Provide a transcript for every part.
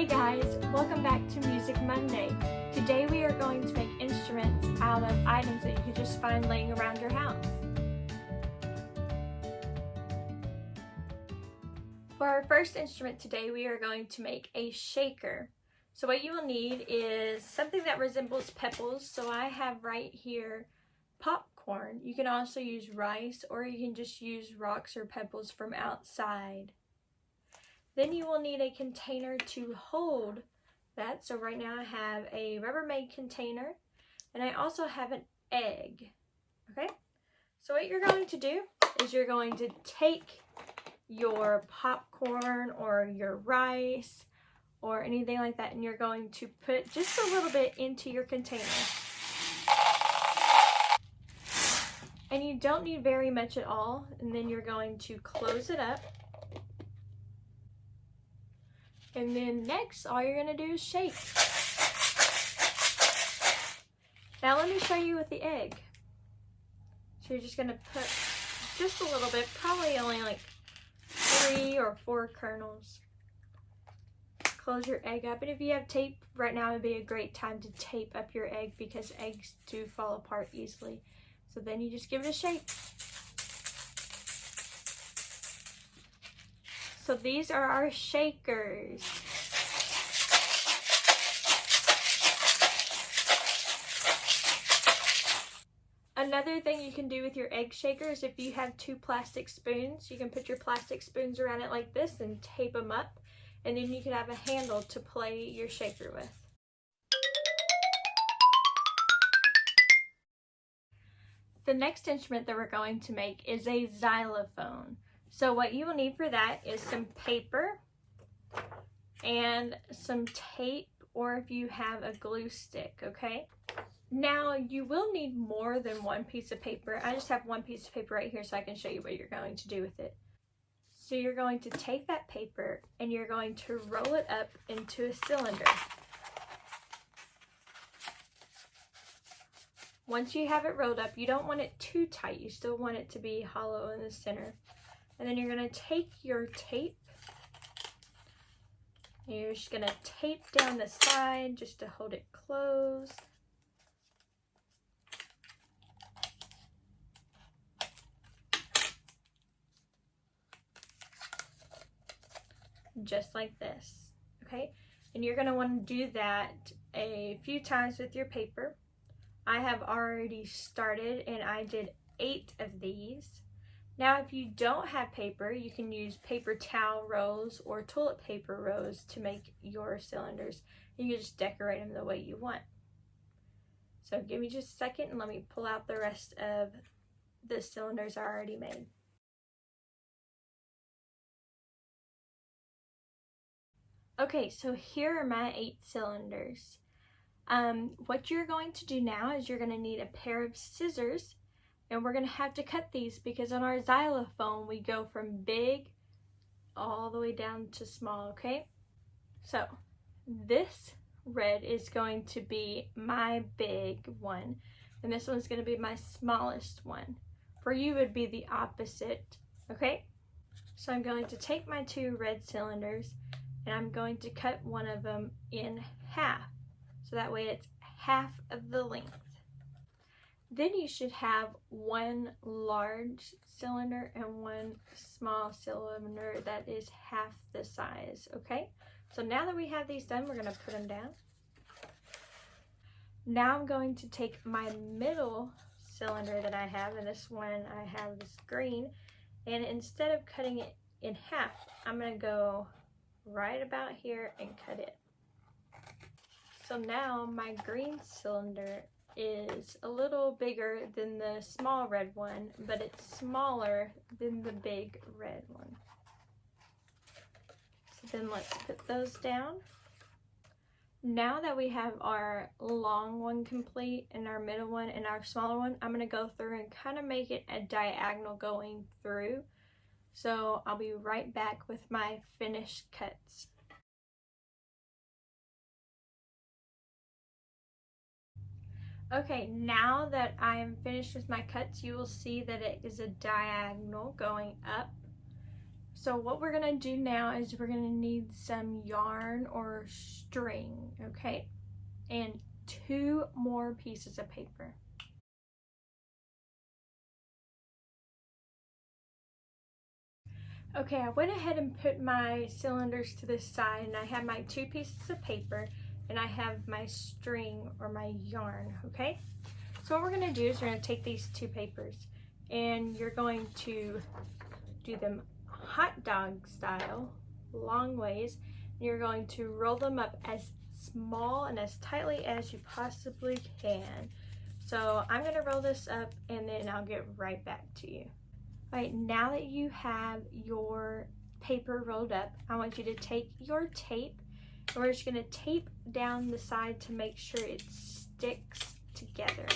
Hey guys, welcome back to Music Monday. Today we are going to make instruments out of items that you could just find laying around your house. For our first instrument today, we are going to make a shaker. So what you will need is something that resembles pebbles. So I have right here popcorn. You can also use rice, or you can just use rocks or pebbles from outside. Then you will need a container to hold that. So right now I have a Rubbermaid container, and I also have an egg. Okay, so what you're going to do is you're going to take your popcorn or your rice or anything like that, and you're going to put just a little bit into your container. And you don't need very much at all, and then you're going to close it up. And then next, all you're going to do is shake. Now let me show you with the egg. So you're just going to put just a little bit, probably only like 3 or 4 kernels. Close your egg up, and if you have tape, right now would be a great time to tape up your egg because eggs do fall apart easily. So then you just give it a shake. So these are our shakers. Another thing you can do with your egg shakers, if you have 2 plastic spoons, you can put your plastic spoons around it like this and tape them up, and then you can have a handle to play your shaker with. The next instrument that we're going to make is a xylophone. So what you will need for that is some paper and some tape, or if you have a glue stick, okay? Now you will need more than 1 piece of paper. I just have 1 piece of paper right here so I can show you what you're going to do with it. So you're going to take that paper and you're going to roll it up into a cylinder. Once you have it rolled up, you don't want it too tight. You still want it to be hollow in the center. And then you're going to take your tape, and you're just going to tape down the side just to hold it closed. Just like this, okay? And you're going to want to do that a few times with your paper. I have already started, and I did 8 of these. Now, if you don't have paper, you can use paper towel rolls or toilet paper rolls to make your cylinders. You can just decorate them the way you want. So give me just a second and let me pull out the rest of the cylinders I already made. Okay, so here are my 8 cylinders. What you're going to do now is you're going to need a pair of scissors. And we're going to have to cut these because on our xylophone, we go from big all the way down to small, okay? So this red is going to be my big one, and this one's going to be my smallest one. For you, it would be the opposite, okay? So I'm going to take my 2 red cylinders, and I'm going to cut one of them in half. So that way it's half of the length. Then you should have 1 large cylinder and 1 small cylinder that is half the size, okay? So now that we have these done, we're going to put them down. Now I'm going to take my middle cylinder that I have, and this one I have this green, and instead of cutting it in half, I'm going to go right about here and cut it. So now my green cylinder is a little bigger than the small red one, but it's smaller than the big red one. So then let's put those down. Now that we have our long one complete and our middle one and our smaller one, I'm going to go through and kind of make it a diagonal going through. So I'll be right back with my finished cuts. Okay, now that I am finished with my cuts, you will see that it is a diagonal going up. So what we're gonna do now is we're gonna need some yarn or string, okay? And 2 more pieces of paper. Okay, I went ahead and put my cylinders to the side, and I have my 2 pieces of paper and I have my string or my yarn, okay? So what we're gonna do is we're gonna take these 2 papers and you're going to do them hot dog style, long ways. You're going to roll them up as small and as tightly as you possibly can. So I'm gonna roll this up and then I'll get right back to you. All right, now that you have your paper rolled up, I want you to take your tape and we're just gonna tape down the side to make sure it sticks together.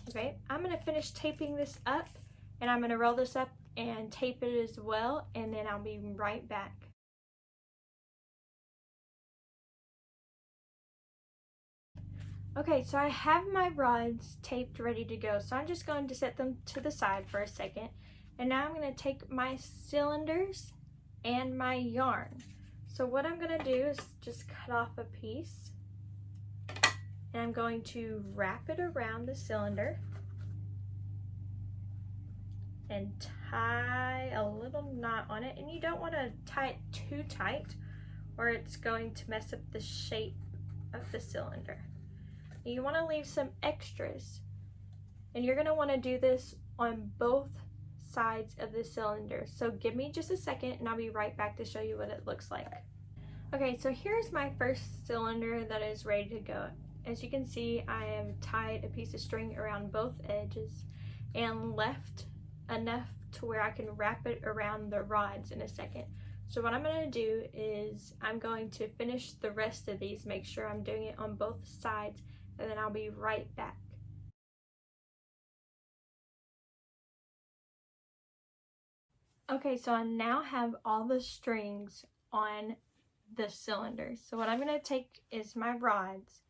Okay, I'm gonna finish taping this up and I'm gonna roll this up and tape it as well, and then I'll be right back. Okay, so I have my rods taped ready to go, so I'm just going to set them to the side for a second. And now I'm going to take my cylinders and my yarn. So what I'm going to do is just cut off a piece and I'm going to wrap it around the cylinder and tie a little knot on it. And you don't want to tie it too tight or it's going to mess up the shape of the cylinder. You want to leave some extras, and you're going to want to do this on both sides of the cylinder. So give me just a second and I'll be right back to show you what it looks like. Okay, so here's my first cylinder that is ready to go. As you can see, I have tied a piece of string around both edges and left enough to where I can wrap it around the rods in a second. So what I'm going to do is I'm going to finish the rest of these, make sure I'm doing it on both sides, and then I'll be right back. Okay, so I now have all the strings on the cylinder. So what I'm going to take is my rods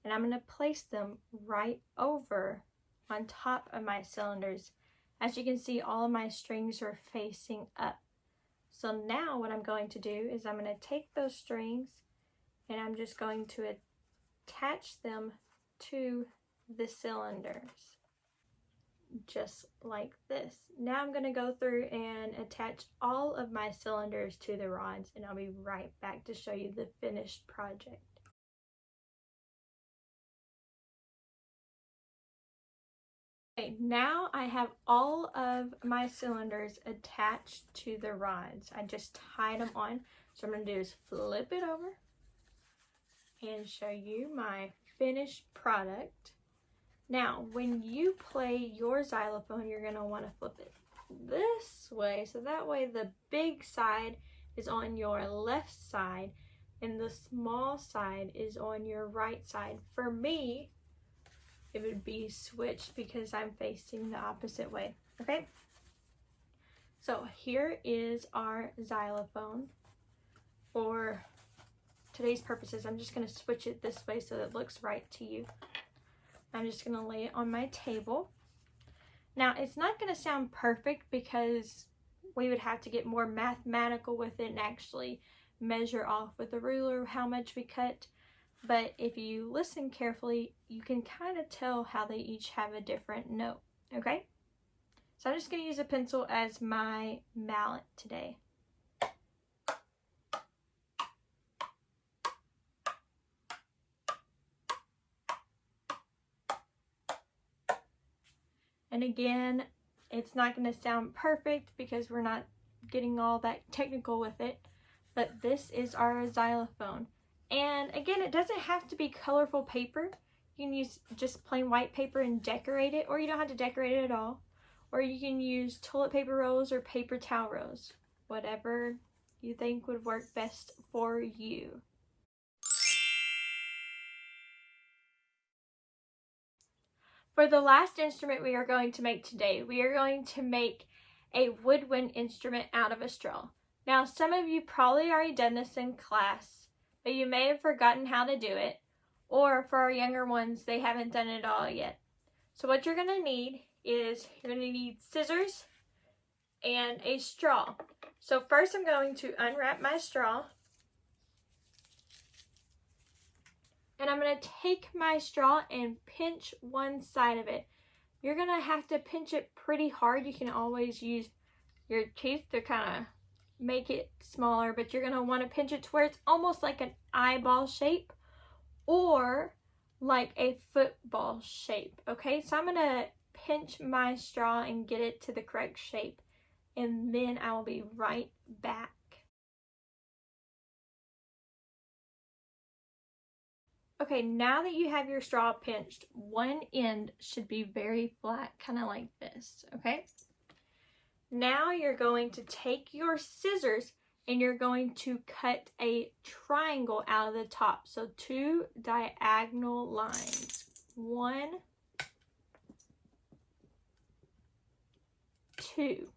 and I'm going to place them right over on top of my cylinders. As you can see, all of my strings are facing up. So now what I'm going to do is I'm going to take those strings and I'm just going to attach them to the cylinders, just like this. Now I'm going to go through and attach all of my cylinders to the rods, and I'll be right back to show you the finished project. Okay, now I have all of my cylinders attached to the rods. I just tied them on. So I'm going to do is flip it over and show you my finished product. Now, when you play your xylophone, you're going to want to flip it this way, so that way the big side is on your left side and the small side is on your right side. For me, it would be switched because I'm facing the opposite way. Okay? So here is our xylophone. For today's purposes, I'm just going to switch it this way so it looks right to you. I'm just going to lay it on my table. Now, it's not going to sound perfect because we would have to get more mathematical with it and actually measure off with a ruler how much we cut. But if you listen carefully, you can kind of tell how they each have a different note, okay? So I'm just going to use a pencil as my mallet today. And again, it's not going to sound perfect because we're not getting all that technical with it, but this is our xylophone. And again, it doesn't have to be colorful paper. You can use just plain white paper and decorate it, or you don't have to decorate it at all. Or you can use toilet paper rolls or paper towel rolls, whatever you think would work best for you. For the last instrument we are going to make today, we are going to make a woodwind instrument out of a straw. Now, some of you probably already done this in class, but you may have forgotten how to do it, or for our younger ones, they haven't done it all yet. So what you're going to need is, you're going to need scissors, and a straw. So first I'm going to unwrap my straw. And I'm going to take my straw and pinch one side of it. You're going to have to pinch it pretty hard. You can always use your teeth to kind of make it smaller, but you're going to want to pinch it to where it's almost like an eyeball shape or like a football shape. Okay, so I'm going to pinch my straw and get it to the correct shape, and then I will be right back. Okay, now that you have your straw pinched, one end should be very flat, kind of like this, okay? Now you're going to take your scissors and you're going to cut a triangle out of the top. So 2 diagonal lines. 1, 2.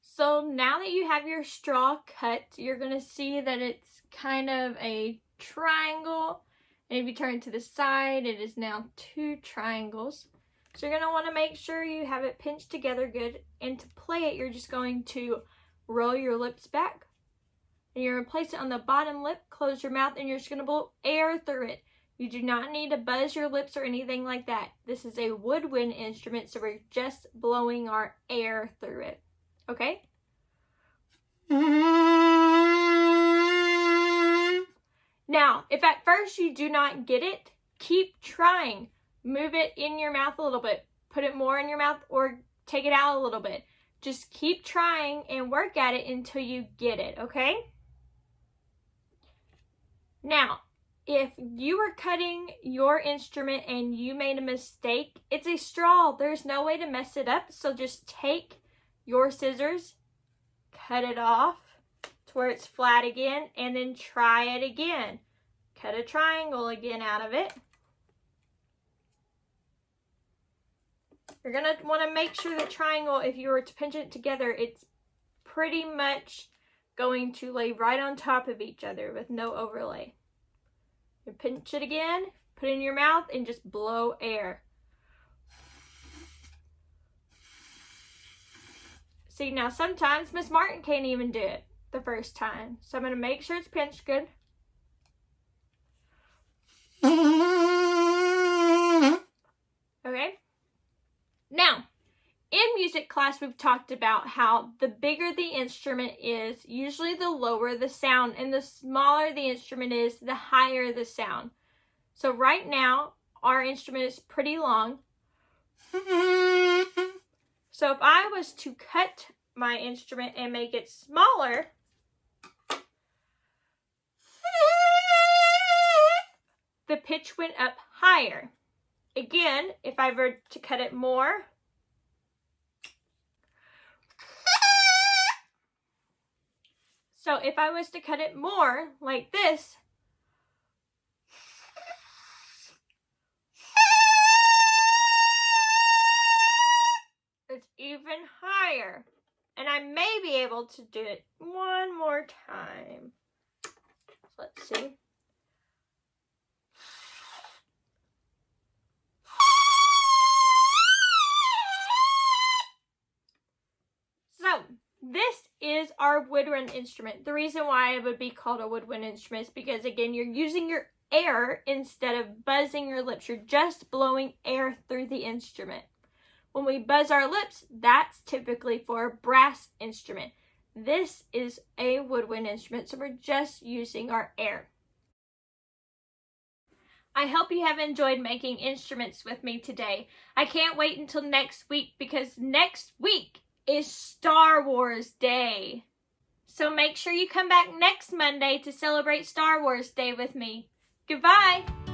So now that you have your straw cut, you're going to see that it's kind of a triangle. And if you turn it to the side, it is now 2 triangles. So you're going to want to make sure you have it pinched together good. And to play it, you're just going to roll your lips back. And you're going to place it on the bottom lip, close your mouth, and you're just going to blow air through it. You do not need to buzz your lips or anything like that. This is a woodwind instrument, so we're just blowing our air through it. Okay? Now, if at first you do not get it, keep trying. Move it in your mouth a little bit. Put it more in your mouth or take it out a little bit. Just keep trying and work at it until you get it, okay? Now, if you are cutting your instrument and you made a mistake, it's a straw. There's no way to mess it up. So just take your scissors, cut it off to where it's flat again, and then try it again. Cut a triangle again out of it. You're going to want to make sure the triangle, if you were to pinch it together, it's pretty much going to lay right on top of each other with no overlay. You pinch it again, put it in your mouth, and just blow air. See, now sometimes Miss Martin can't even do it the first time. So I'm going to make sure it's pinched good. Okay. Now, in music class, we've talked about how the bigger the instrument is, usually the lower the sound, and the smaller the instrument is, the higher the sound. So right now, our instrument is pretty long. So if I was to cut my instrument and make it smaller, the pitch went up higher. Again, if I were to cut it more, so if I was to cut it more like this, it's even higher. And I may be able to do it one more time. So let's see. So, this is our woodwind instrument. The reason why it would be called a woodwind instrument is because, again, you're using your air instead of buzzing your lips. You're just blowing air through the instrument. When we buzz our lips, that's typically for a brass instrument. This is a woodwind instrument, so we're just using our air. I hope you have enjoyed making instruments with me today. I can't wait until next week because next week is Star Wars Day. So make sure you come back next Monday to celebrate Star Wars Day with me. Goodbye!